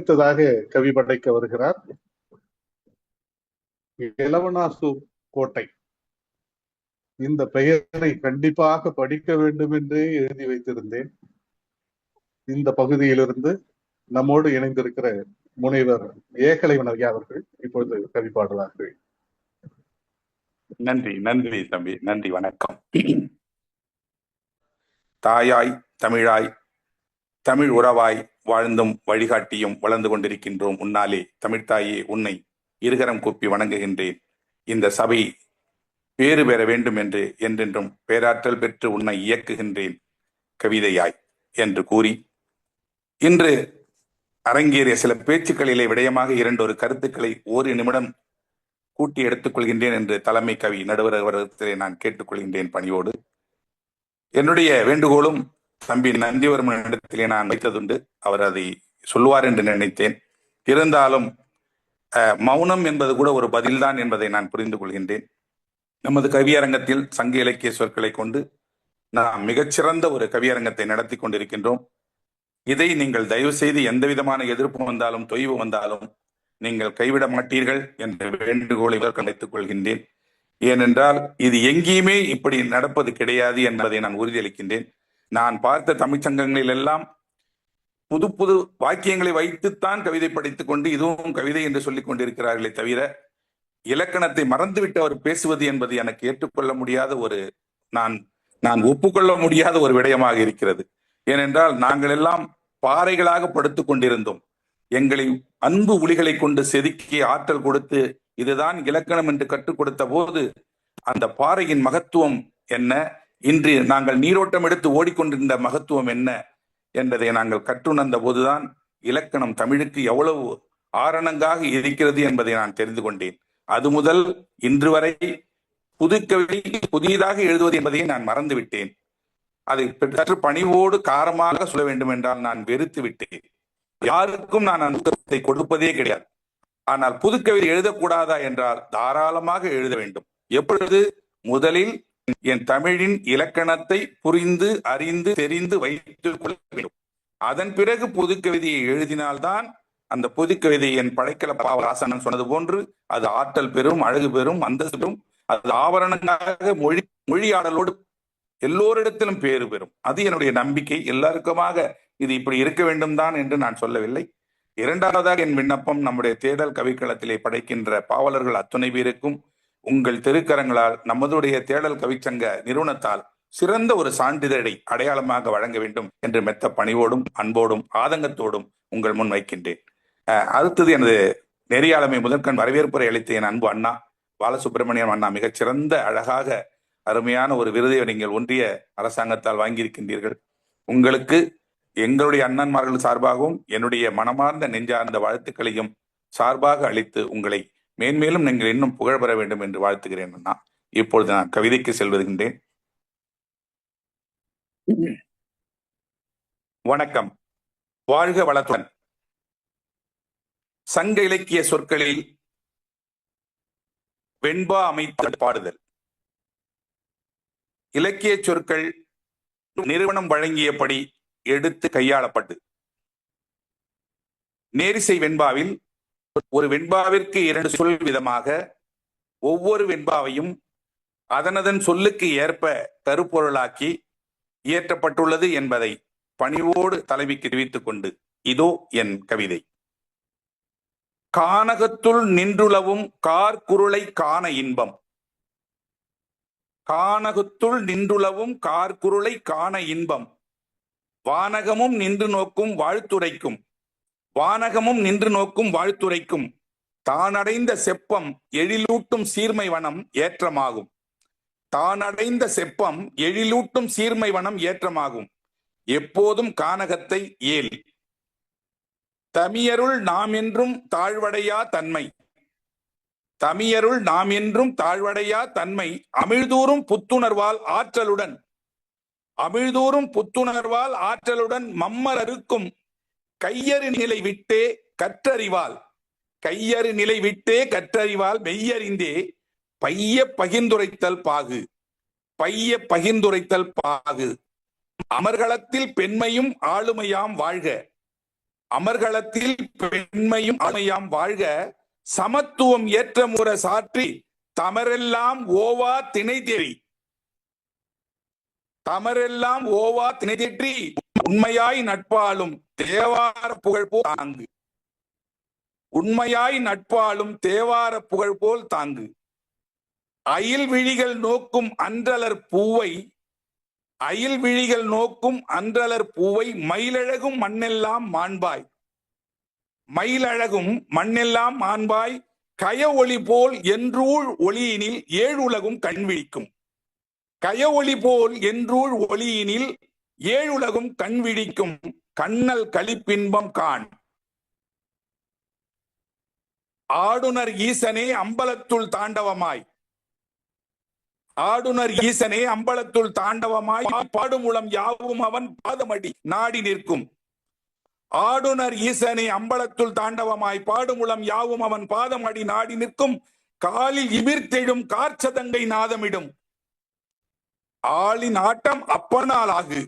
அடுத்ததாக கவி படைக்க வருகிறார் எலவனாசு கோட்டை. இந்த பெயரை கண்டிப்பாக படிக்க வேண்டும் என்றே எழுதி வைத்திருந்தேன். இந்த பகுதியிலிருந்து நம்மோடு இணைந்திருக்கிற முனைவர் ஏகலைவன் ஐயா அவர்கள் இப்பொழுது கவி பாடுவார்கள். நன்றி நன்றி தம்பி, நன்றி, வணக்கம். தாயாய் தமிழாய் தமிழ் உறவாய் வாழ்ந்தும் வழிகாட்டியும் வளர்ந்து கொண்டிருக்கின்றோம் உன்னாலே தமிழ்த்தாயே, உன்னை இருகரம் கூப்பி வணங்குகின்றேன். இந்த சபை பேறு பெற வேண்டும் என்று என்றென்றும் பேராற்றல் பெற்று உன்னை இயக்குகின்றேன் கவிதையாய் என்று கூறி, இன்று அரங்கேறிய சில பேச்சுக்களிலே விடயமாக இரண்டொரு கருத்துக்களை ஒரு நிமிடம் கூட்டி எடுத்துக் கொள்கின்றேன் என்று தலைமை கவி நடுவர் அவர்களிடத்திலே நான் கேட்டுக்கொள்கின்றேன் பணியோடு. என்னுடைய வேண்டுகோளும் தம்பி நந்திவர்மன் இடத்திலே நான் வைத்ததுண்டு, அவர் அதை சொல்லுவார் என்று நினைத்தேன். இருந்தாலும் மௌனம் என்பது கூட ஒரு பதில்தான் என்பதை நான் புரிந்து கொள்கின்றேன். நமது கவியரங்கத்தில் சங்க இலக்கிய சொற்களை கொண்டு நாம் மிகச்சிறந்த ஒரு கவியரங்கத்தை நடத்தி கொண்டிருக்கின்றோம். இதை நீங்கள் தயவு செய்து எந்த விதமான எதிர்ப்பு வந்தாலும் தொய்வு வந்தாலும் நீங்கள் கைவிட மாட்டீர்கள் என்ற வேண்டுகோளை வைத்துக் கொள்கின்றேன். ஏனென்றால் இது எங்கேயுமே இப்படி நடப்பது கிடையாது என்பதை நான் உறுதியளிக்கின்றேன். நான் பார்த்த தமிழ்ச்சங்கங்களில் எல்லாம் புது புது வாக்கியங்களை வைத்துத்தான் கவிதை படித்துக் கொண்டு இதுவும் கவிதை என்று சொல்லிக் கொண்டிருக்கிறார்களே தவிர, இலக்கணத்தை மறந்துவிட்டு அவர் பேசுவது என்பது எனக்கு ஏற்றுக்கொள்ள முடியாத நான் ஒப்புக்கொள்ள முடியாத ஒரு விடயமாக இருக்கிறது. ஏனென்றால் நாங்கள் எல்லாம் பாறைகளாக படுத்துக் கொண்டிருந்தோம். எங்களை அன்பு ஒளிகளை கொண்டு செதுக்கி ஆற்றல் கொடுத்து இதுதான் இலக்கணம் என்று கற்றுக் கொடுத்த போது அந்த பாறையின் மகத்துவம் என்ன, இன்று நாங்கள் நீரோட்டம் எடுத்து ஓடிக்கொண்டிருந்த மகத்துவம் என்ன என்பதை நாங்கள் கற்றுணர்ந்த போதுதான் இலக்கணம் தமிழுக்கு எவ்வளவு ஆரணங்காக இருக்கிறது என்பதை நான் தெரிந்து கொண்டேன். அது முதல் இன்று வரை புதுக்கவி புதியதாக எழுதுவது என்பதை நான் மறந்துவிட்டேன். அதை சற்று பணிவோடு காரமாக சொல்ல வேண்டும் என்றால் நான் வெறுத்து விட்டேன். யாருக்கும் நான் அனுபவத்தை கொடுப்பதே கிடையாது. ஆனால் புதுக்கவிதை எழுதக்கூடாதா என்றால் தாராளமாக எழுத வேண்டும். எப்பொழுது? முதலில் என் தமிழின் இலக்கணத்தை புரிந்து அறிந்து தெரிந்து வைத்துக் கொள்ள வேண்டும். அதன் பிறகு புதுக்கவிதையை எழுதினால்தான் அந்த புதுக்கவிதை என் படைக்கல பாவராசனன் சொன்னது போன்று அது ஆற்றல் பெறும், அழகு பெறும், அந்தஸ்து பெறும். அது ஆவரணங்களாக மொழியாடலோடு எல்லோரிடத்திலும் பேறு பெறும். அது என்னுடைய நம்பிக்கை. எல்லாருக்குமாக இது இப்படி இருக்க வேண்டும் தான் என்று நான் சொல்லவில்லை. இரண்டாவதாக என் விண்ணப்பம், நம்முடைய தேடல் கவிக்களத்திலே படைக்கின்ற பாவலர்கள் அத்துணை பேருக்கும் உங்கள் திருக்கரங்களால் நமதுடைய தேடல் கவிச்சங்க நிறுவனத்தால் சிறந்த ஒரு சான்றிதழை அடையாளமாக வழங்க வேண்டும் என்று மெத்த பணிவோடும் அன்போடும் ஆதங்கத்தோடும் உங்கள் முன் வைக்கின்றேன். அடுத்தது எனது நெறியாளமை முதற்கண் வரவேற்புரை அளித்த என் அன்பு அண்ணா பாலசுப்ரமணியம் அண்ணா, மிகச்சிறந்த அழகாக அருமையான ஒரு விருதை நீங்கள் ஒன்றிய அரசாங்கத்தால் வாங்கியிருக்கின்றீர்கள். உங்களுக்கு எங்களுடைய அண்ணன்மார்கள் சார்பாகவும் என்னுடைய மனமார்ந்த நெஞ்சார்ந்த வாழ்த்துக்களையும் சார்பாக அளித்து உங்களை மேன்மேலும் நீங்கள் இன்னும் புகழ் பெற வேண்டும் என்று வாழ்த்துகிறேன் அண்ணா. இப்பொழுது நான் கவிதைக்கு செல்வதுகின்றேன். வணக்கம். வாழ்க வளத்துடன். சங்க இலக்கிய சொற்களில் வெண்பா அமைத்து பாடுதல். இலக்கிய சொற்கள் நிறுவனம் வழங்கியபடி எடுத்து கையாளப்பட்டு நேரிசை வெண்பாவில் ஒரு வெண்பாவிற்கு 2 சொல் விதமாக ஒவ்வொரு வெண்பாவையும் அதனதன் சொல்லுக்கு ஏற்ப கருப்பொருளாக்கி இயற்றப்பட்டுள்ளது என்பதை பணிவோடு தலைவிக்கு தெரிவித்துக் கொண்டு இதோ என் கவிதை. கானகத்துள் நின்றுளவும் கார்குருளை காண இன்பம். கானகத்துள் நின்றுளவும் கார்குருளை காண இன்பம். வானகமும் நின்று நோக்கும் வாழ்த்துரைக்கும். வானகமும் நின்று நோக்கும் வாழ்த்துரைக்கும். தானடைந்த செப்பம் எழிலூட்டும் சீர்மை வனம் ஏற்றமாகும். தானடைந்த செப்பம் எழிலூட்டும் சீர்மை வனம் ஏற்றமாகும். எப்போதும் கானகத்தை ஏல். தமியருள் நாம் என்றும் தாழ்வடையா தன்மை. தமியருள் நாம் என்றும் தாழ்வடையா தன்மை. அமிழ்தூறும் புத்துணர்வால் ஆற்றலுடன். அமிழ்தூறும் புத்துணர்வால் ஆற்றலுடன் மம்மர் அறுக்கும் கையறு நிலை விட்டே கற்றறிவால். கையறு நிலை விட்டே கற்றறிவால் மெய்யறிந்தே பைய பகிர்ந்துரைத்தல் பாகு. பைய பகிர்ந்துரைத்தல் பாகு. அமர்களத்தில் பெண்மையும் ஆளுமையாம் வாழ்க. அமர்களத்தில் பெண்மையும் ஆண்மையாம் வாழ்க, சமத்துவம் ஏற்ற முறை சாற்றி தமரெல்லாம் ஓவா திணை தேறி, தமரெல்லாம் ஓவா திணை தேற்றி உண்மையாய் நட்பாலும் தேவார புகழ் போல் தாங்கு, உண்மையாய் நட்பாலும் தேவார புகழ் போல் தாங்கு. அயில் விழிகள் நோக்கும் அன்றலர் பூவை, அயில் விழிகள் நோக்கும் அன்றலர் பூவை மயிலழகும் மண்ணெல்லாம் மாண்பாய், மயிலழகும் மண்ணெல்லாம் மாண்பாய். கய ஒளி போல் என்றூழ் ஒளியினில் ஏழுலகும் கண்விழிக்கும், கய ஒளி போல் என்றூழ் ஒளியினில் ஏழுலகும் கண்விழிக்கும். கண்ணல் களிப்பின்பம் காண், ஆடுனர் ஈசனே அம்பலத்துள் தாண்டவமாய், ஆடுனர் ஈசனே அம்பலத்துள் தாண்டவமாய் பாடுமுளம் யாவும் அவன் பாதமடி நாடி நிற்கும். ஆடுனர் ஈசனே அம்பலத்துள் தாண்டவமாய் பாடுமுளம் யாவும் அவன் பாதமடி நாடி நிற்கும். காலில் இமிர்த்தெழும் கார்ச்சதங்கை நாதமிடும், ஆளின் ஆட்டம் அப்பனால் ஆகு.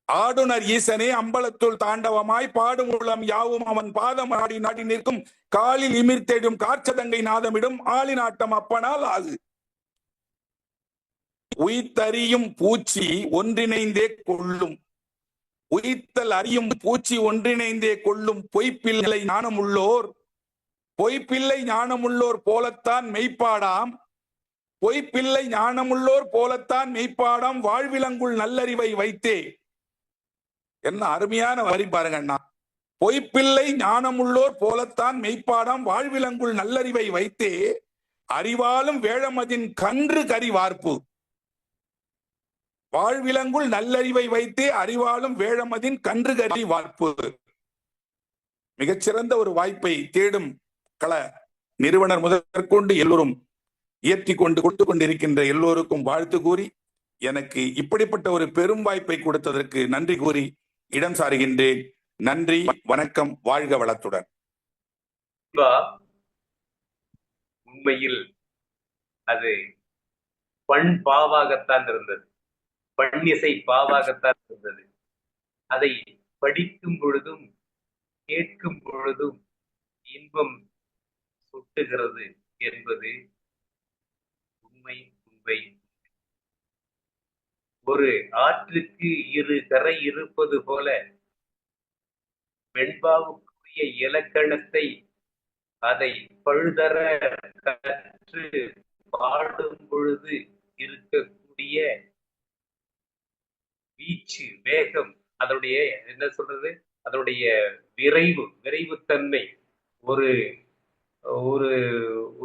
ஆடுனர் ஈசனே அம்பலத்துள் தாண்டவமாய் பாடுமுளம் யாவும் அவன் பாதம் ஆடி நாடி நிற்கும். காலில் இமிர்த்தெழும் கார்ச்சதங்கை நாதமிடும், ஆளின் ஆட்டம் அப்பனால் ஆகு. உயிர்த்தறியும் பூச்சி ஒன்றிணைந்தே கொள்ளும், உயிர்த்தல் அறியும் பூச்சி ஒன்றிணைந்தே கொள்ளும். பொய்ப்பிள்ளை ஞானமுள்ளோர், பொய்ப்பிள்ளை ஞானமுள்ளோர் போலத்தான் மெய்ப்பாடாம், பொய்ப்பிள்ளை ஞானமுள்ளோர் போலத்தான் மெய்ப்பாடாம். வாழ்விலங்குள் நல்லறிவை வைத்தே, என்ன அருமையான வரி பாருங்க அண்ணா. பொய்ப்பிள்ளை ஞானமுள்ளோர் போலத்தான் மெய்ப்பாடாம், வாழ்விலங்குள் நல்லறிவை வைத்தே அறிவாலும் வேழமதின் கன்று கறி வார்ப்பு. வாழ்விலங்குள் நல்லறிவை வைத்தே அறிவாலும் வேழமதின் கன்று கறி வார்ப்பு. மிகச்சிறந்த ஒரு வாய்ப்பை தேடும் கள நிறுவனர் முதற்கொண்டு எல்லோரும் இயற்றி கொண்டு கொடுத்து கொண்டிருக்கின்ற எல்லோருக்கும் வாழ்த்து கூறி, எனக்கு இப்படிப்பட்ட ஒரு பெரும் வாய்ப்பை கொடுத்ததற்கு நன்றி கூறி இடம் சாருகின்றேன். நன்றி, வணக்கம், வாழ்க வளத்துடன். உண்மையில் அது பண் பாவாகத்தான் இருந்தது, பண்ணிசை பாவாகத்தான் இருந்தது. அதை படிக்கும் பொழுதும் கேட்கும் பொழுதும் இன்பம் சுட்டுகிறது என்பது உண்மை. உண்மை. ஒரு ஆற்றுக்கு இரு கரை இருப்பது போல வெண்பாவுக்குரிய இலக்கணத்தை அதை பழுதர கற்று பாடும் பொழுது இருக்கக்கூடிய வீச்சு, வேகம், அதனுடைய என்ன சொல்றது, அதனுடைய விரைவுத்தன்மை, ஒரு ஒரு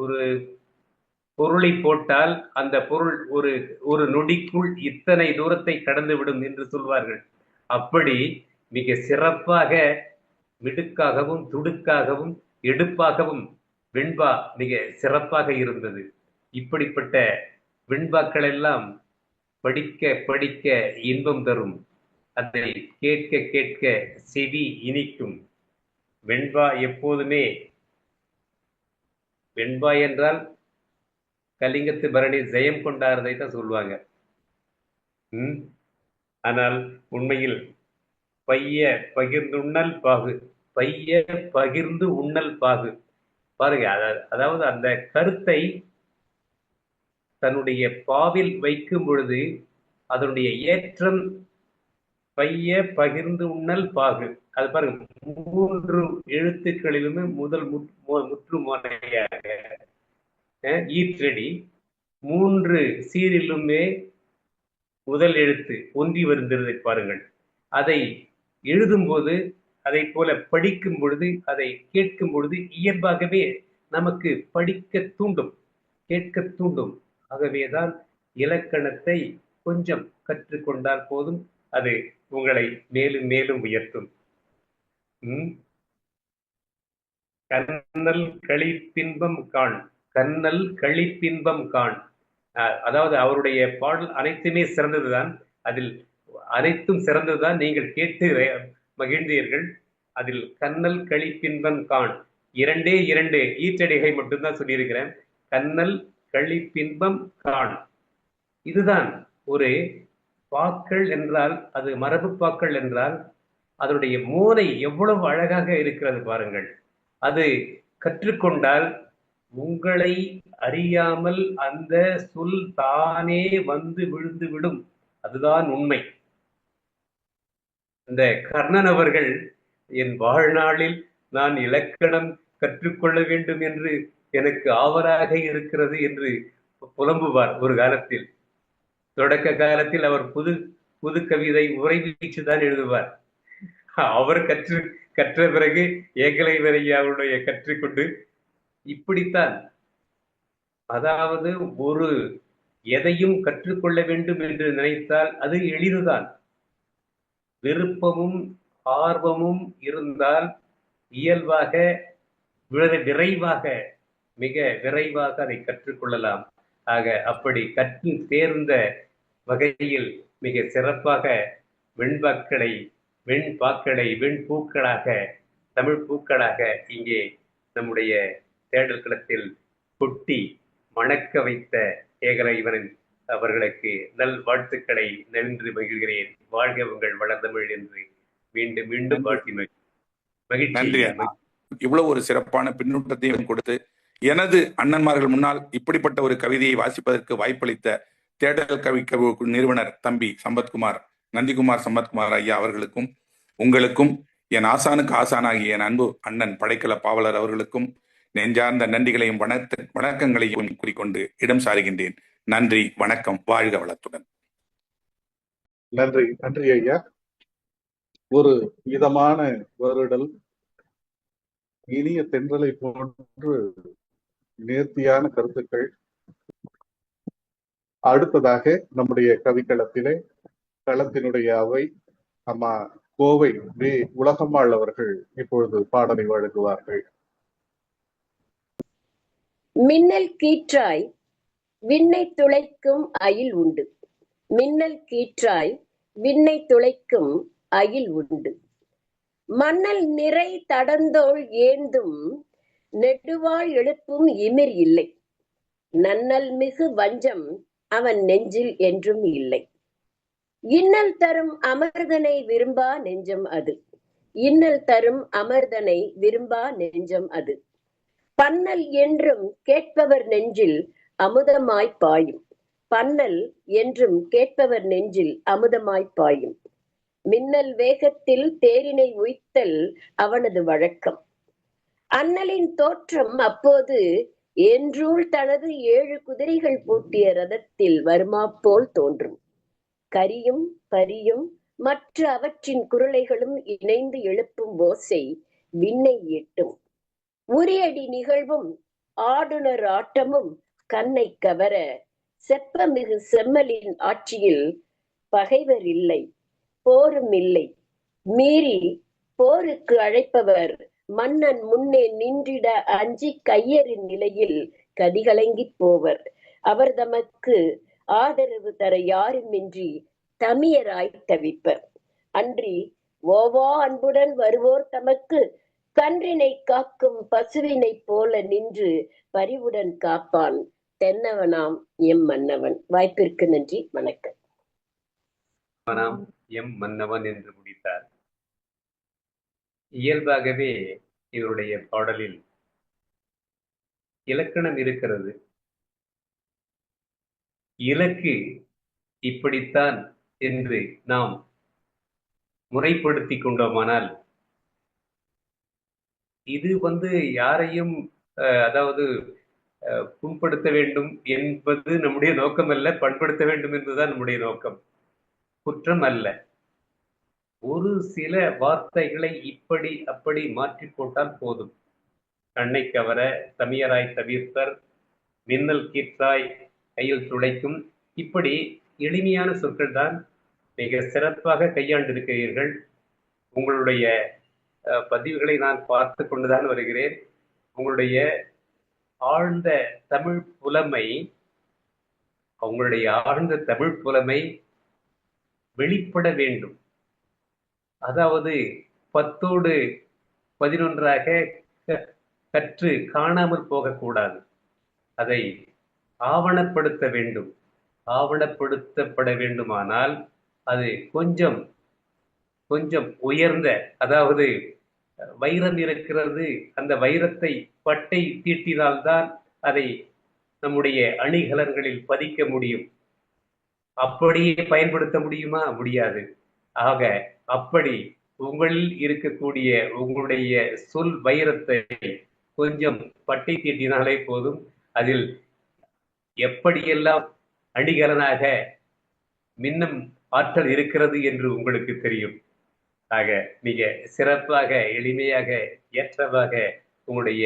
ஒரு பொருளை போட்டால் அந்த பொருள் ஒரு நொடிக்குள் இத்தனை தூரத்தை கடந்துவிடும் என்று சொல்வார்கள். அப்படி மிக சிறப்பாக, மிடுக்காகவும் துடுக்காகவும் எடுப்பாகவும் வெண்பா மிக சிறப்பாக இருந்தது. இப்படிப்பட்ட வெண்பாக்கள் எல்லாம் படிக்க படிக்க இன்பம் தரும், அதை கேட்க கேட்க செவி இனிக்கும். வெண்பா எப்போதுமே, வெண்பா என்றால் கலிங்கத்து பரணி ஜெயம் கொண்டாடுறதை தான் சொல்லுவாங்க. ஆனால் உண்மையில் பைய பகிர்ந்து உண்ணல் பாகு, பைய பகிர்ந்து உண்ணல் பாகு பாருங்க. அதாவது அந்த கருத்தை தன்னுடைய பாவில் வைக்கும் பொழுது அதனுடைய ஏற்றம் பைய பகிர்ந்து உண்ணல் பாகு. அது பாருங்க, 3 எழுத்துக்களிலுமே முதல் முற்று மோனையாக ஈற்றடி, 3 சீரிலுமே முதல் எழுத்து ஒன்றி வருகிறது பாருங்கள். அதை எழுதும்போது, அதை போல படிக்கும் பொழுது, அதை கேட்கும் பொழுது இயல்பாகவே நமக்கு படிக்க தூண்டும், கேட்க தூண்டும். ஆகவேதான் இலக்கணத்தை கொஞ்சம் கற்றுக்கொண்டால் போதும், அது உங்களை மேலும் மேலும் உயர்த்தும். கண்ணல் களிப்பின்பம் காண், கண்ணல் களிப்பின்பம் காண். அதாவது அவருடைய பாடல் அனைத்துமே சிறந்ததுதான், அதில் அனைத்தும் சிறந்ததுதான், நீங்கள் கேட்டு மகிழ்ந்தீர்கள். அதில் கண்ணல் களிப்பின்பம் காண் 2 ஈற்றடிகை மட்டும்தான் சொல்லியிருக்கிறேன். கண்ணல் களிப்பின்பம் காண், இதுதான் ஒரு பாக்கள் என்றால், அது மரபு பாக்கள் என்றால் அதனுடைய மோனை எவ்வளவு அழகாக இருக்கிறது பாருங்கள். அது கற்றுக்கொண்டால் உங்களை அறியாமல் அந்த சொல் தானே வந்து விழுந்து விடும். அதுதான் உண்மை. இந்த கர்ணன் அவர்கள் என் வாழ்நாளில் நான் இலக்கணம் கற்றுக்கொள்ள வேண்டும் என்று எனக்கு ஆவலாக இருக்கிறது என்று புலம்புவார். ஒரு காலத்தில், தொடக்க காலத்தில் அவர் புது புது கவிதை உரை வீச்சுதான் எழுதுவார். அவர் கற்ற பிறகு ஏகலைவரையாவுடைய கற்றுக்கொண்டு இப்படித்தான். அதாவது ஒரு எதையும் கற்றுக்கொள்ள வேண்டும் என்று நினைத்தால் அது எளிதுதான். விருப்பமும் ஆர்வமும் இருந்தால் இயல்பாக விரைவாக மிக விரைவாக அதை கற்றுக்கொள்ளலாம். ஆக அப்படி கற்று தேர்ந்த வகையில் மிக சிறப்பாக வெண்பூக்களாக தமிழ் பூக்களாக இங்கே நம்முடைய தேடல் களத்தில் கொட்டி மணக்க வைத்த ஏகலைவனின் அவர்களுக்கு நல் வாழ்த்துக்களை நன்றி மகிழ்கிறேன். வாழ்க உங்கள் வளர்ந்தமிழ் என்று மீண்டும் மீண்டும் வாழ்த்தி நன்றி. இவ்வளவு ஒரு சிறப்பான பின்னூட்டத்தையும் கொடுத்து எனது அண்ணன்மார்கள் முன்னால் இப்படிப்பட்ட ஒரு கவிதையை வாசிப்பதற்கு வாய்ப்பளித்த தேடல் கவி நிறுவனர் தம்பி சம்பத்குமார், நந்திகுமார் சம்பத்குமார் ஐயா அவர்களுக்கும், உங்களுக்கும், என் ஆசானுக்கு ஆசானாகிய என் அன்பு அண்ணன் படைக்கல பாவலர் அவர்களுக்கும் நெஞ்சார்ந்த நன்றிகளையும் வணக்கங்களையும் கூறிக்கொண்டு இடம் சாருகின்றேன். நன்றி, வணக்கம், வாழ்க வளத்துடன். நன்றி, நன்றி ஐயா. ஒரு இதமான வருடல், இனிய தென்றலை போன்று நேர்த்தியான கருத்துக்கள். அடுத்ததாக நம்முடைய கவிக்களத்திலே களத்தினுடைய அவை அம்மா கோவை வே உலகம்மாள் அவர்கள் இப்பொழுது பாடலை வழங்குவார்கள். மின்னல் கீற்றாய் விண்ணை துளைக்கும் அயில் உண்டு. மின்னல் கீற்றாய் விண்ணை துளைக்கும் அயில் உண்டு. மன்னல் நிறை தடந்தோள் ஏந்தும் நெடுவாள் எழுப்பும் இமிர் இல்லை. நன்னல் மிகு வஞ்சம் அவன் நெஞ்சில் என்றும் இல்லை. இன்னல் தரும் அமர்தனை விரும்பா நெஞ்சம் அது. இன்னல் தரும் அமர்தனை விரும்பா நெஞ்சம் அது. பன்னல் என்றும் கேட்பவர் நெஞ்சில் அமுதமாய் பாயும். பன்னல் என்றும் கேட்பவர் நெஞ்சில் அமுதமாய் பாயும். மின்னல் வேகத்தில் தேரினை உய்த்தல் அவனது வழக்கம். அண்ணலின் தோற்றம் அப்போது என்றூள் தனது 7 குதிரைகள் பூட்டிய ரதத்தில் வருமாப்போல் தோன்றும். கரியும் பரியும் மற்ற அவற்றின் குரலைகளும் இணைந்து எழுப்பும் ஓசை விண்ணை எட்டும். உரியடி நிகழ்வும் ஆடுனர் ஆட்டமும் கண்ணை கவர செப்பமிகு செம்மலின் ஆட்சியில் பகைவர் இல்லை, போரும் இல்லை. மீறி போருக்கு அழைப்பவர் மன்னன் முன்னே நின்றிட அஞ்சி கையறின் நிலையில் கதிகலங்கி போவர். அவர் தமக்கு ஆதரவு தர யாருமின்றி தமியராய் தவிப்பர். அன்றி ஓவா அன்புடன் வருவோர் தமக்கு கன்றினை காக்கும் பசுவினை போல நின்று பரிவுடன் காப்பான் தென்னவனாம் எம் மன்னவன். வாய்ப்பிற்கு நன்றி, வணக்கம். எம் மன்னவன் என்று முடித்தார். இயல்பாகவே இவருடைய பாடலில் இலக்கணம் இருக்கிறது. இலக்கு இப்படித்தான் என்று நாம் முறைப்படுத்தி கொண்டோமானால் இது யாரையும் அதாவது புண்படுத்த வேண்டும் என்பது நம்முடைய நோக்கம் அல்ல, பண்படுத்த வேண்டும் என்பதுதான் நம்முடைய நோக்கம், குற்றம் அல்ல. ஒரு சில வார்த்தைகளை இப்படி அப்படி மாற்றி போட்டால் போதும். கண்ணை கவர தமியராய் தவிர்ப்பர், மின்னல் கீற்றாய் கையில் துளைக்கும், இப்படி எளிமையான சொற்கள் தான் மிக சிறப்பாக கையாண்டிருக்கிறீர்கள். உங்களுடைய பதிவுகளை நான் பார்த்து கொண்டுதான் வருகிறேன். உங்களுடைய ஆழ்ந்த தமிழ் புலமை, வெளிப்பட வேண்டும். அதாவது 10ஓடு 11ஆக கற்று காணாமல் போகக்கூடாது. அதை ஆவணப்படுத்த வேண்டும். ஆவணப்படுத்தப்பட வேண்டுமானால் அது கொஞ்சம் கொஞ்சம் உயர்ந்த, அதாவது வைரம் இருக்கிறது, அந்த வைரத்தை பட்டை தீட்டினால்தான் அதை நம்முடைய அணிகலன்களில் பதிக்க முடியும். அப்படியே பயன்படுத்த முடியுமா? முடியாது. ஆக அப்படி உங்களில் இருக்கக்கூடிய உங்களுடைய சொல் வைரத்தை கொஞ்சம் பட்டை தீட்டினாலே போதும், அதில் எப்படியெல்லாம் அணிகலனாக மின்னும் ஆற்றல் இருக்கிறது என்று உங்களுக்கு தெரியும். ஆக மிக சிறப்பாக, எளிமையாக, ஏற்றமாக உங்களுடைய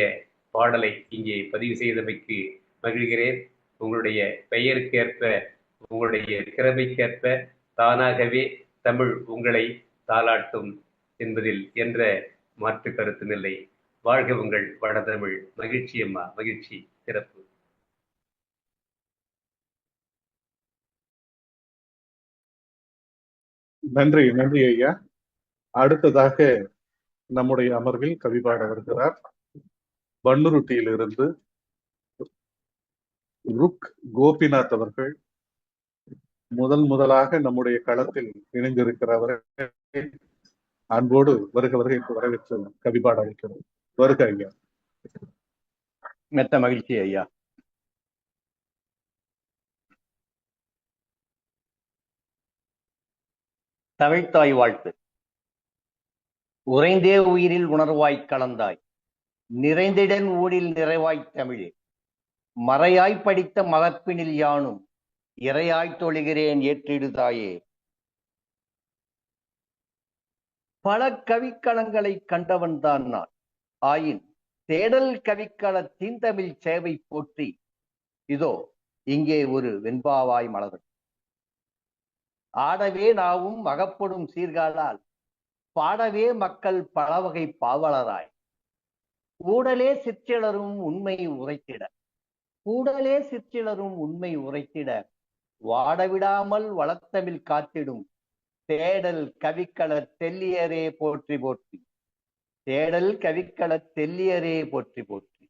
பாடலை இங்கே பதிவு செய்தமைக்கு மகிழ்கிறேன். உங்களுடைய பெயருக்கேற்ப, உங்களுடைய திறமைக்கேற்ப தானாகவே தமிழ் உங்களை தாளாட்டும் என்பதில் என்ற மாற்று கருத்துமில்லை. வாழ்க உங்கள் வடதமிழ். மகிழ்ச்சி அம்மா, மகிழ்ச்சி. சிறப்பு. நன்றி, நன்றி ஐயா. அடுத்ததாக நம்முடைய அமர்வில் கவிபாட வருகிறார் பன்ருட்டியிலிருந்து ருக் கோபிநாத் அவர்கள். முதலாக நம்முடைய களத்தில் இணைந்திருக்கிறவரை அன்போடு வருக என்று வரவேற்று கவிபாட வைக்கிறோம். வருக ஐயா. மெத்த மகிழ்ச்சி ஐயா. தமிழ்த்தாய் வாழ்த்து. உறைந்தே உயிரில் உணர்வாய்க் கலந்தாய், நிறைந்திடன் ஊழில் நிறைவாய்த் தமிழே, மறையாய் படித்த மகப்பினில் யானும் இறையாய்த் தொழுகிறேன் ஏற்றிடுதாயே. பல கவிக்களங்களை கண்டவன் தான் நான், ஆயின் தேடல் கவிக்கள தீந்தமிழ் சேவை போற்றி இதோ இங்கே ஒரு வெண்பாவாய் மலரும். ஆடவே நாவும் அகப்படும் சீர்காலால் பாடவே மக்கள் பலவகை பாவலராய், ஊடலே சிற்றிலரும் உண்மை உரைத்திட, கூடலே சிற்றிலரும் உண்மை உரைத்திட, வாடவிடாமல் வளத்தமிழ் காத்திடும் தேடல் கவிக்கள தெல்லியரே போற்றி போற்றி, தேடல் கவிக்கள தெல்லியரே போற்றி போற்றி.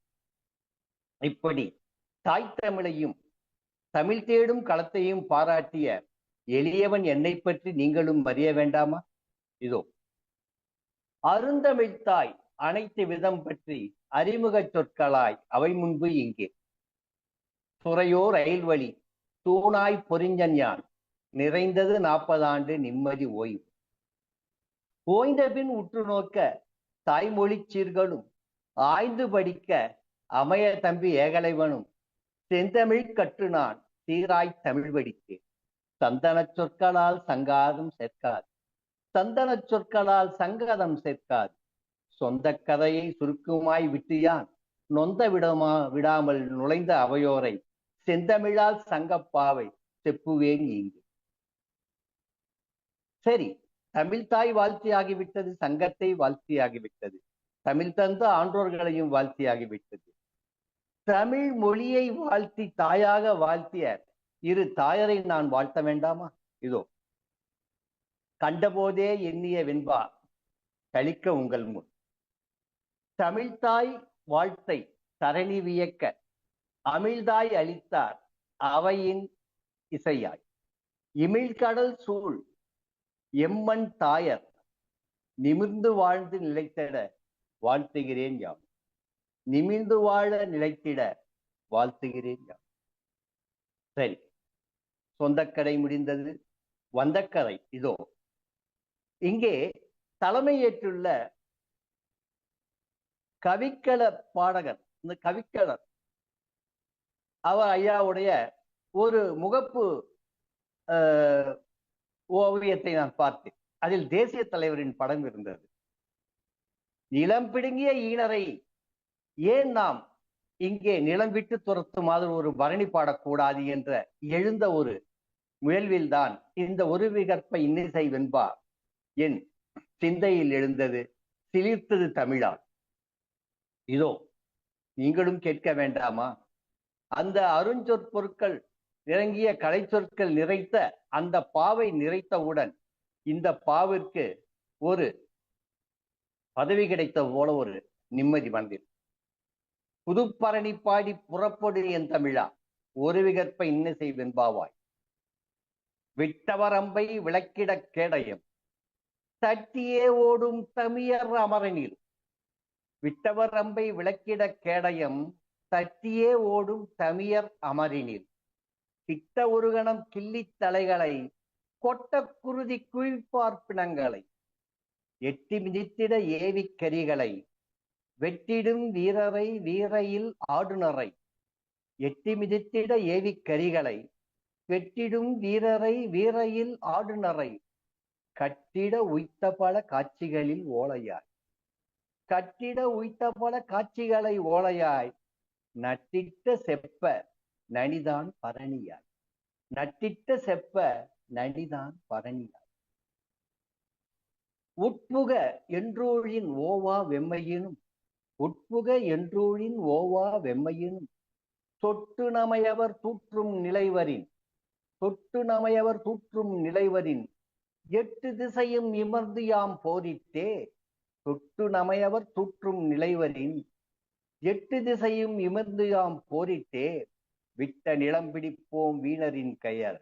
இப்படி தாய் தமிழையும் தமிழ் தேடும் களத்தையும் பாராட்டிய எளியவன் என்னை பற்றி நீங்களும் அறிய வேண்டாமா? இதோ அருந்தமிழ்த்தாய் அனைத்து விதம் பற்றி அறிமுக சொற்களாய் அவை முன்பு இங்கே. துறையோ ரயில்வழி தூணாய் பொறிஞ்சன் யான், நிறைந்தது 40 ஆண்டு நிம்மதி ஓய்வு. ஓய்ந்த பின் உற்று நோக்க தாய்மொழி சீர்களும், ஆய்ந்து படிக்க அமைய தம்பி ஏகலைவனும், செந்தமிழ் கற்று நான் சீராய் தமிழ் படித்தேன். சந்தன சொற்களால் சங்காதம் சேர்க்காது, சந்தன சொற்களால் சங்கதம் சேர்க்காது, சொந்த கதையை சுருக்குமாய் விட்டு யான் நொந்த விடாமல் நுழைந்த அவையோரை செந்தமிழால் சங்கப்பாவை செப்புவேன் இங்கு. சரி, தமிழ்தாய் வாழ்த்தியாகிவிட்டது, சங்கத்தை வாழ்த்தியாகிவிட்டது, தமிழ் தந்த ஆன்றோர்களையும் வாழ்த்தியாகிவிட்டது. தமிழ் மொழியை வாழ்த்தி தாயாக வாழ்த்திய இரு தாயரை நான் வாழ்த்த வேண்டாமா? இதோ கண்டபோதே எண்ணிய வெண்பா கழிக்க உங்கள் முன். தமிழ்தாய் வாழ்த்தை தரணி வியக்க அமிழ்தாய் அளித்தார் அவையின் இசையாய், இமிழ்கடல் சூழ் எம்மண் தாயர் நிமிர்ந்து வாழ்ந்து நிலைத்திட வாழ்த்துகிறேன் யாம், நிமிர்ந்து வாழ நிலைத்திட வாழ்த்துகிறேன் யாம். சரி, சொந்தக்கதை முடிந்தது, வந்த கதை இதோ. இங்கே தலைமையேற்றுள்ள கவிக்கள பாடகர், இந்த கவிக்களர் அவர் ஐயாவுடைய ஒரு முகப்பு ஓவியத்தை நான் பார்த்தேன். அதில் தேசிய தலைவரின் படம் இருந்தது. நிலம் பிடுங்கிய ஈனரை ஏன் நாம் இங்கே நிலம் விட்டு துரத்தும் மாதிரி ஒரு பரணி பாடக்கூடாது என்ற எழுந்த ஒரு முயல்வில்தான் இந்த ஒரு விகற்ப இன்னிசை வெண்பா என் சிந்தையில் எழுந்தது, சிலிர்த்தது தமிழால். இதோ நீங்களும் கேட்க வேண்டாமா? அந்த அருஞ்சொற்பொருட்கள் இறங்கிய கலை சொற்கள் நிறைத்த அந்த பாவை நிறைத்தவுடன் இந்த பாவிற்கு ஒரு பதவி கிடைத்த போல ஒரு நிம்மதி மனதில். புதுப்பரணி பாடி புறப்படு என் தமிழா, ஒரு விகற்ப இன்னிசை வெண்பாவாய், விட்டவரம்பை விளக்கிட கேடயம், தட்டியே ஓடும் தமியர் அமரனில். விட்டவர் அம்பை விளக்கிட கேடயம் தட்டியே ஓடும் தமியர் அமரினில். கிட்ட ஒரு கணம் கிள்ளித் தலைகளை கொட்ட குருதி குவிப்பார் பிணங்களை. எட்டி மிதித்திட ஏவிக் கரிகளை வெட்டிடும் வீரரை வீரையில் ஆடுனரை. எட்டி மிதித்திட ஏவிக் கரிகளை வெட்டிடும் வீரரை வீரையில் ஆடுனரை. கட்டிட உய்த்த பல காட்சிகளில் ஓலையாய். கட்டிட உய்த்த பல காட்சிகளை ஓலையாய். நட்டிட்ட செப்ப நனிதான் பரணியாய். நட்டிட்ட செப்ப நனிதான் பரணியாய். உட்புக என்றூழின் ஓவா வெம்மையினும். உட்புக என்றூழின் ஓவா வெம்மையினும். தொட்டு நமையவர் தூற்றும் நிலைவரின். தொட்டு நமையவர் தூற்றும் நிலைவரின். எட்டு திசையும் இமர்ந்து யாம் போரிட்டே. தொட்டு நமையவர் தூற்றும் நிலைவரின். எட்டு திசையும் இமர்ந்து யாம் போரிட்டே. விட்ட நிலம் பிடிப்போம் வீணரின் கையற.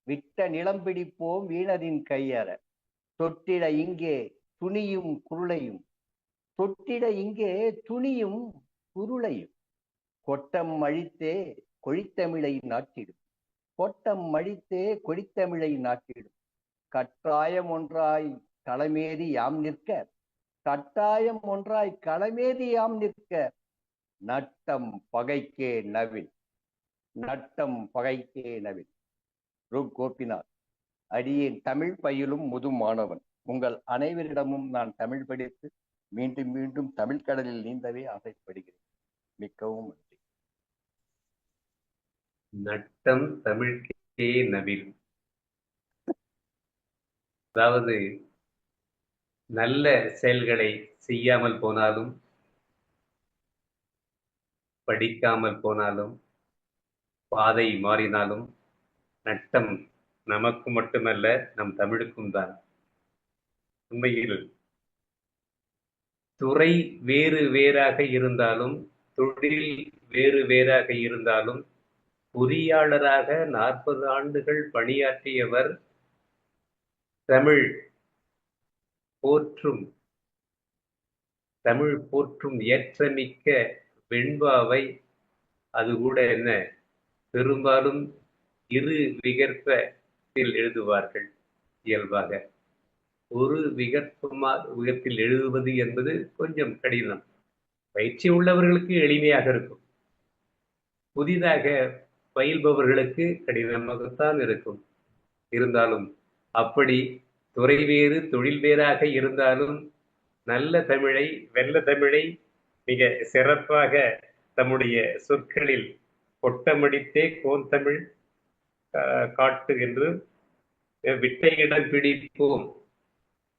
விட்ட நிலம் பிடிப்போம் வீணரின் கையற. தொட்டிட இங்கே துணியும் குருளையும். தொட்டிட இங்கே துணியும் குருளையும். கொட்டம் அழித்தே கொழித்தமிழை நாட்டிடும். கொட்டம் அழித்தே கொழித்தமிழை நாட்டிடும். கட்டாயம் ஒன்றாய் களமேறி யாம் நிற்க. கட்டாயம் ஒன்றாய் களமேறி யாம் நிற்க. நட்டம் பகைக்கே நவில். நட்டம் பகைக்கே நவில். கோபிநாத். அடியேன் தமிழ் பயிலும் முது மாணவன். உங்கள் அனைவரிடமும் நான் தமிழ் படித்து மீண்டும் மீண்டும் தமிழ் கடலில் நீந்தவே ஆசைப்படுகிறேன். மிக்கவும் நன்றி. நட்டம் தமிழ்க்கே நவில். அதாவது நல்ல செயல்களை செய்யாமல் போனாலும், படிக்காமல் போனாலும், பாதை மாறினாலும் நட்டம் நமக்கு மட்டுமல்ல, நம் தமிழுக்கும் தான். உண்மையில் துறை வேறு வேறாக இருந்தாலும், தொழில் வேறு வேறாக இருந்தாலும், பொறியாளராக 40 ஆண்டுகள் பணியாற்றியவர் தமிழ் போற்றும் ஏற்றமிக்க வெண்பாவை, அது கூட என்ன, பெரும்பாலும் இரு விகற்பத்தில் எழுதுவார்கள் இயல்பாக. ஒரு விகற்பத்தில் எழுதுவது என்பது கொஞ்சம் கடினம். பயிற்சி உள்ளவர்களுக்கு எளிமையாக இருக்கும், புதிதாக பயில்பவர்களுக்கு கடினமாகத்தான் இருக்கும். இருந்தாலும் அப்படி துறை வேறு தொழில் வேறாக இருந்தாலும் நல்ல தமிழை, வெல்ல தமிழை மிக சிறப்பாக தம்முடைய சொற்களில் கொட்டமடித்தே கோன் தமிழ் காட்டு என்று விட்ட இடம் பிடிப்போம்.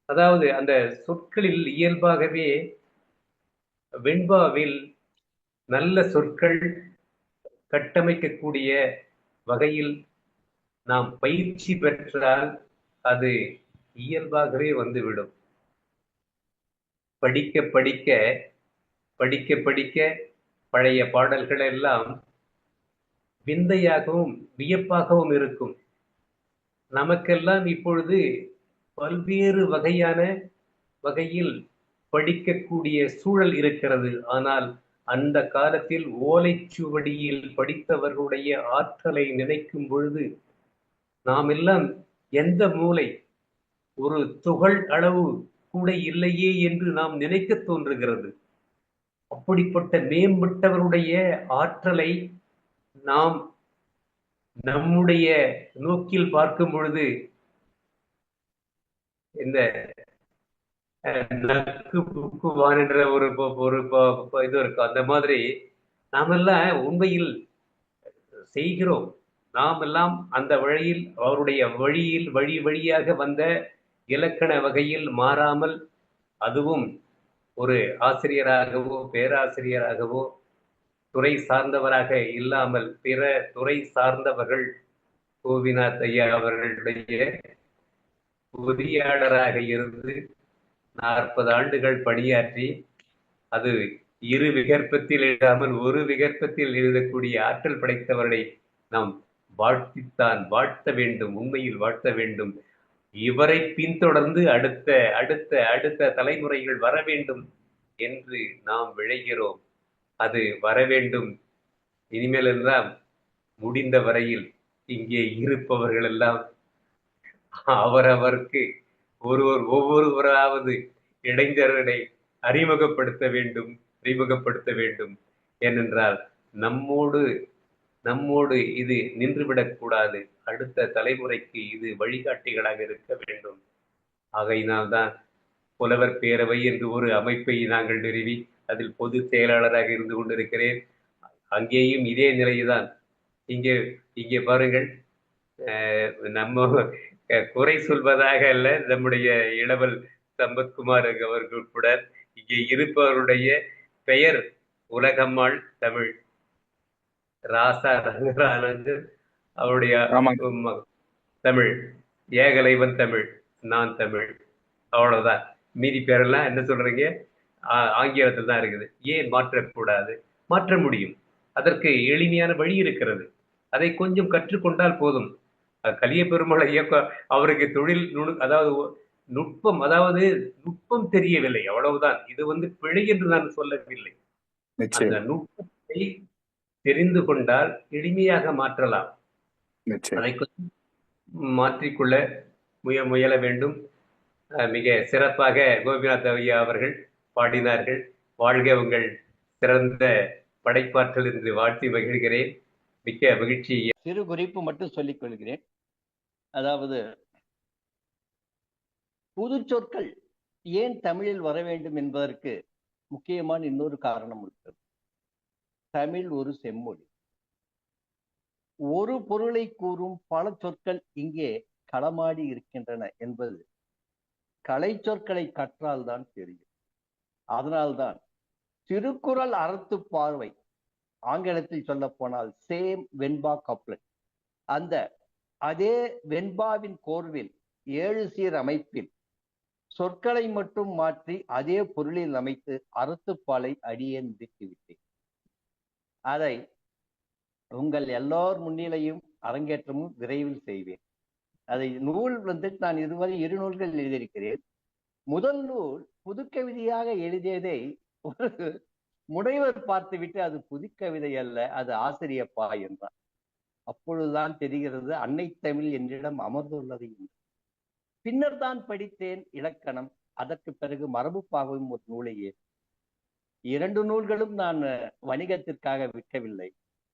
அதாவது அந்த சொற்களில் இயல்பாகவே வெண்பாவில் நல்ல சொற்கள் கட்டமைக்கக்கூடிய வகையில் நாம் பயிற்சி பெற்றால் அது இயல்பாகவே வந்துவிடும். படிக்க படிக்க படிக்க படிக்க பழைய பாடல்கள் எல்லாம் விந்தையாகவும் வியப்பாகவும் இருக்கும். நமக்கெல்லாம் இப்பொழுது பல்வேறு வகையில் படிக்கக்கூடிய சூழல் இருக்கிறது. ஆனால் அந்த காலத்தில் ஓலைச்சுவடியில் படித்தவர்களுடைய ஆற்றலை நினைக்கும் பொழுது நாம் எல்லாம் எந்த மூலை, ஒரு துகள் அளவு கூட இல்லையே என்று நாம் நினைக்க தோன்றுகிறது. அப்படிப்பட்ட மேம்பட்டவருடைய ஆற்றலை நாம் நம்முடைய நோக்கில் பார்க்கும் பொழுது இந்த நக்கு புக்குவான் என்ற ஒரு இது இருக்கு. அந்த மாதிரி நாமெல்லாம் உண்மையில் செய்கிறோம். நாம் எல்லாம் அந்த வழியில், அவருடைய வழியாக வந்த இலக்கண வகையில் மாறாமல், அதுவும் ஒரு ஆசிரியராகவோ பேராசிரியராகவோ துறை சார்ந்தவராக இல்லாமல் பிற துறை சார்ந்தவர்கள், கோபிநாத் ஐயா அவர்களுடைய பொறியாளராக இருந்து 40 ஆண்டுகள் பணியாற்றி, அது இரு விகற்பத்தில் எழுதாமல் ஒரு விகற்பத்தில் எழுதக்கூடிய ஆற்றல் படைத்தவர்களை நாம் வாழ்த்த வேண்டும், உண்மையில் வாழ்த்த வேண்டும். இவரை பின்தொடர்ந்து அடுத்த அடுத்த அடுத்த தலைமுறைகள் வர வேண்டும் என்று நாம் விழைகிறோம். அது வர வேண்டும். இனிமேல் எல்லாம் முடிந்த வரையில் இங்கே இருப்பவர்கள் எல்லாம் அவரவருக்கு ஒவ்வொருவராவது இளைஞர்களை அறிமுகப்படுத்த வேண்டும். ஏனென்றால் நம்மோடு இது நின்றுவிடக் கூடாது. அடுத்த தலைமுறைக்கு இது வழிகாட்டிகளாக இருக்க வேண்டும். ஆகையினால்தான் புலவர் பேரவை என்று ஒரு அமைப்பை நாங்கள் நிறுவி அதில் பொது செயலாளராக இருந்து கொண்டிருக்கிறேன். அங்கேயும் இதே நிலைதான். இங்கே பாருங்கள், நம்ம குறை சொல்வதாக அல்ல, நம்முடைய இளவல் சம்பத்குமார் அவர்கள் கூட இங்கே இருப்பவருடைய பெயர் உலகம்மாள் தமிழ், ராசா ரங்கரானந்தன் அவருடைய தமிழ், ஏகலைவன் தமிழ், நான் தமிழ், அவ்வளவுதான். மீதி பேரெல்லாம் என்ன சொல்றீங்க, ஆங்கிலத்தில் தான் இருக்குது. ஏன் மாற்றக்கூடாது? மாற்ற முடியும். அதற்கு எளிமையான வழி இருக்கிறது. அதை கொஞ்சம் கற்றுக்கொண்டால் போதும். கலிய பெருமாளை இயக்கம் அவருக்கு தொழில் நுட்பம் தெரியவில்லை, அவ்வளவுதான். இது பிழை என்று நான் சொல்லவில்லை. அந்த நுட்பத்தை தெரிந்து கொண்டால் எளிமையாக மாற்றலாம். அதை கொஞ்சம் மாற்றிக்கொள்ள முயல வேண்டும். மிக சிறப்பாக கோபிநாத் ஐயா அவர்கள் பாடினார்கள். வாழ்க உங்கள் சிறந்த படைப்பாற்றல் என்று வாழ்த்தி மகிழ்கிறேன். மிக்க மகிழ்ச்சி. சிறு குறிப்பு மட்டும் சொல்லிக் கொள்கிறேன். அதாவது புது சொற்கள் ஏன் தமிழில் வர வேண்டும் என்பதற்கு முக்கியமான இன்னொரு காரணம் இருக்கிறது. தமிழ் ஒரு செம்மொழி. ஒரு பொருளை கூறும் பல சொற்கள் இங்கே களமாடி இருக்கின்றன என்பது கலை சொற்களை கற்றால்தான் தெரியும். அதனால்தான் திருக்குறள் அறத்து பார்வை, ஆங்கிலத்தில் சொல்ல போனால் சேம் வெண்பா கப்லெட், அதே வெண்பாவின் கோர்வில் 7 சீர் அமைப்பில் சொற்களை மட்டும் மாற்றி அதே பொருளில் அமைத்து அறத்துப்பாலை அடியேன் விதித்துவிட்டேன். அதை உங்கள் எல்லோர் முன்னிலையும் அரங்கேற்றமும் விரைவில் செய்வேன். அதை நூல் நான் இதுவரை 2 நூல்கள் எழுதியிருக்கிறேன். முதல் நூல் புதுக்கவிதையாக எழுதியதை ஒரு முனைவர் பார்த்துவிட்டு அது புதுக்கவிதை அல்ல, அது ஆசிரியப்பா என்றார். அப்பொழுதுதான் தெரிகிறது அன்னை தமிழ் என்னிடம் அமர்ந்துள்ளது என்று. பின்னர் தான் படித்தேன் இலக்கணம். அதற்கு பிறகு மரபுப்பாகவும் ஒரு நூலையே. 2 நூல்களும் நான் வணிகத்திற்காக விற்கவில்லை,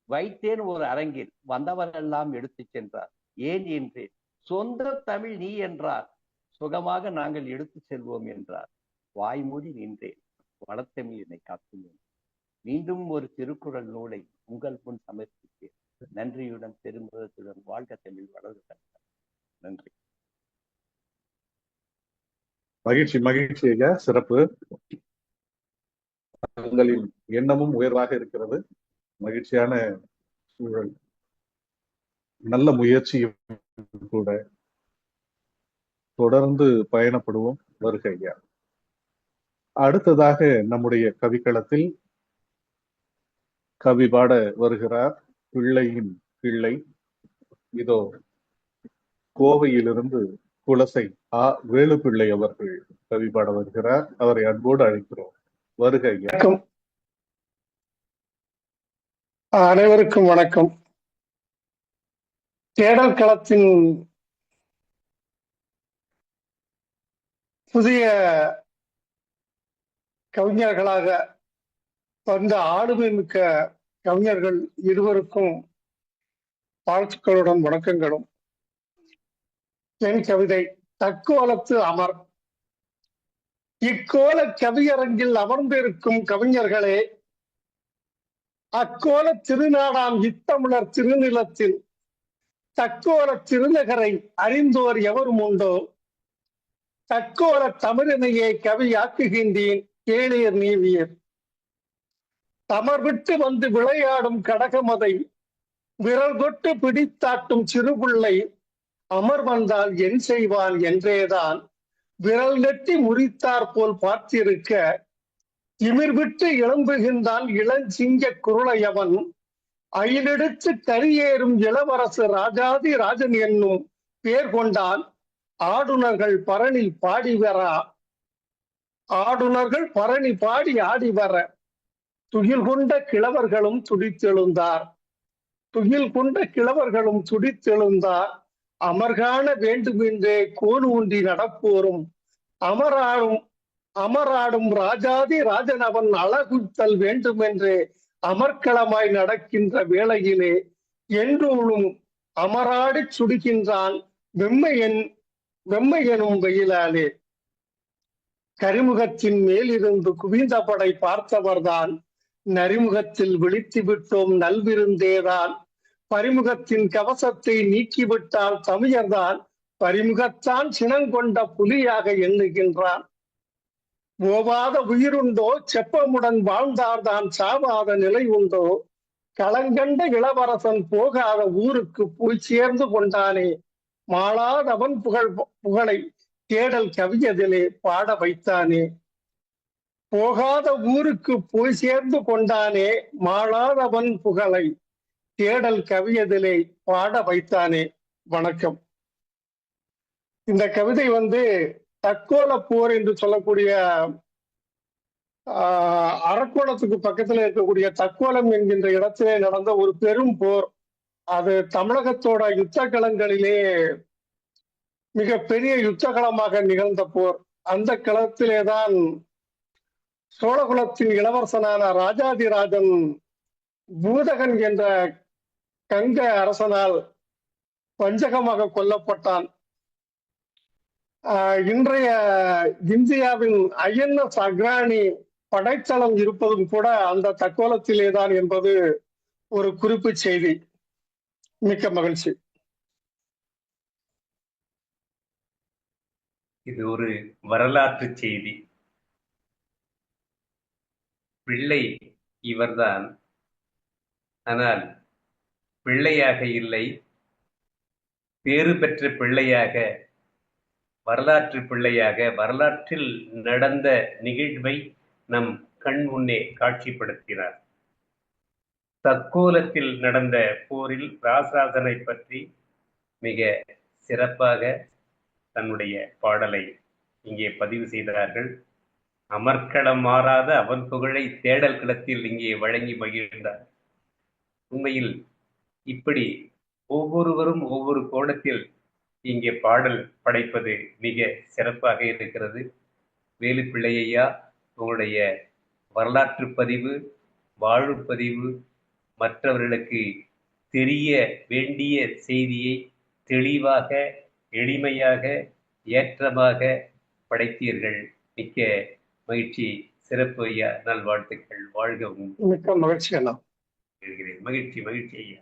வைத்தேன் ஒரு அரங்கில். வந்தவரெல்லாம் எடுத்து சென்றார். ஏன் என்றேன். சொந்த தமிழ் நீ என்றார். சுகமாக நாங்கள் எடுத்து செல்வோம் என்றார். வாய்மூடி நின்றேன். வளத்தமிழ் என்னை காக்கும். மீண்டும் ஒரு திருக்குறள் நூலை உங்கள் முன் சமர்ப்பித்தேன். நன்றியுடன் பெருமிதத்துடன் வாழ்க தமிழ், வளர்க. நன்றி. மகிழ்ச்சி ஐயா, சிறப்பு. உங்களின் எண்ணமும் உயர்வாக இருக்கிறது. மகிழ்ச்சியான சூழல், நல்ல முயற்சியும் கூட. தொடர்ந்து பயணப்படுவோம். வருக ஐயா. அடுத்ததாக நம்முடைய கவிக்களத்தில் கவி பாட வருகிறார் பிள்ளையின் பிள்ளை. இதோ கோவையிலிருந்து குலசை ஆ வேலுப்பிள்ளை அவர்கள் கவி பாட வருகிறார். அவரை அன்போடு அழைக்கிறோம். வருக ஐயா. அனைவருக்கும் வணக்கம். தேடல் களத்தின் புதிய கவிஞர்களாக வந்த ஆளுமை மிக்க கவிஞர்கள் இருவருக்கும் வாழ்த்துக்களுடன் வணக்கங்களும். என் கவிதை தக்கோலத்து அமர். இக்கோல கவியரங்கில் அமர்ந்திருக்கும் கவிஞர்களே, அக்கோல திருநாடாம் இத்தமிழர் திருநிலத்தில் தக்கோல திருநகரை அறிந்தோர் எவரும் உண்டோ? தக்கோல தமிழனையே கவியாக்குகின்றேன் கேளீர் நீவியர். தமர் விட்டு வந்து விளையாடும் கடகமதை விரல் தொட்டு பிடித்தாட்டும் சிறுபிள்ளை அமர் வந்தால் என் செய்வான் என்றேதான் விரல் நெட்டி முறித்தார் போல் பார்த்திருக்க இமிர் விட்டு எழும்புகின்றான் இளஞ்சிங்க குருளையவன். அயிலெடுத்து கரியேறும் இளவரசு ராஜாதி ராஜன் என்னும் பேர் கொண்டான். ஆடுனர்கள் பரணி பாடி வர ஆடுனர்கள் பரணி பாடி ஆடி வர துயில் கொண்ட கிழவர்களும் துடித்தெழுந்தார். துயில் கொண்ட கிழவர்களும் துடித்தெழுந்தார். அமர்காண வேண்டுமென்றே கோல் ஊன்றி நடப்போரும் அமராடும் ராஜாதி ராஜனவன் அழகுத்தல் வேண்டுமென்றே அமர்க்களமாய் நடக்கின்ற வேளையிலே என்றும் அமராடிச் சுடுகின்றான் வெம்மையெனும் வெயிலாலே. கரிமுகத்தின் மேலிருந்து குவிந்த படை பார்த்தவர்தான் நரிமுகத்தில் விழித்து விட்டோம் நல்விருந்தேதான். பரிமுகத்தின் கவசத்தை நீக்கிவிட்டால் தமிழர்தான் பரிமுகத்தான் சினங்கொண்ட புலியாக எண்ணுகின்றான். ஓவாத உயிருண்டோ செப்பமுடன் வாழ்ந்தார்தான் சாவாத நிலை உண்டோ. களங்கண்ட இளவரசன் போகாத ஊருக்கு போய் சேர்ந்து கொண்டானே மாளாதவன் புகழை தேடல் கவியதிலே பாட வைத்தானே. போகாத ஊருக்கு போய் சேர்ந்து கொண்டானே மாளாதவன் புகழை தேடல் கவியதிலே பாட வைத்தானே. வணக்கம். இந்த கவிதை தக்கோல போர் என்று சொல்லக்கூடிய அரக்கோணத்துக்கு பக்கத்துல இருக்கக்கூடிய தக்கோலம் என்கின்ற இடத்திலே நடந்த ஒரு பெரும் போர். அது தமிழகத்தோட யுத்த களங்களிலே மிக பெரிய யுத்த களமாக நிகழ்ந்த போர். அந்த களத்திலேதான் சோழகுலத்தின் இளவரசனான ராஜாதிராஜன் பூதகன் என்ற கங்க அரசனால் வஞ்சகமாக கொல்லப்பட்டான். இன்றைய இந்தியாவின் INS அக்ரானி படைத்தளம் இருப்பதும் கூட அந்த தக்கோலத்திலேதான் என்பது ஒரு குறிப்பு செய்தி. மிக்க மகிழ்ச்சி. இது ஒரு வரலாற்று செய்தி. பிள்ளை இவர்தான், ஆனால் பிள்ளையாக இல்லை, பேறு பெற்ற பிள்ளையாக, வரலாற்று பிள்ளையாக வரலாற்றில் நடந்த நிகழ்வை நம் கண் முன்னே காட்சிப்படுத்தினார். தக்கோலத்தில் நடந்த போரில் ராசராசனை பற்றி மிக சிறப்பாக தன்னுடைய பாடலை இங்கே பதிவு செய்தார்கள். அமர்க்களம் மாறாத அவன் புகழை தேடல் களத்தில் இங்கே வழங்கி மகிழ்ந்தார். உண்மையில் இப்படி ஒவ்வொருவரும் ஒவ்வொரு கோணத்தில் இங்கே பாடல் படைப்பது மிக சிறப்பாக இருக்கிறது. வேலுப்பிள்ளையா, உங்களுடைய வரலாற்று பதிவு, வாழ்வு பதிவு மற்றவர்களுக்கு தெரிய வேண்டிய செய்தியை தெளிவாக, எளிமையாக, ஏற்றமாக படைத்தீர்கள். மிக்க மகிழ்ச்சி. சிறப்பு ஐயா, நல்வாழ்த்துக்கள். வாழ்கவும். மிக்க மகிழ்ச்சி அண்ணா. மகிழ்ச்சி ஐயா.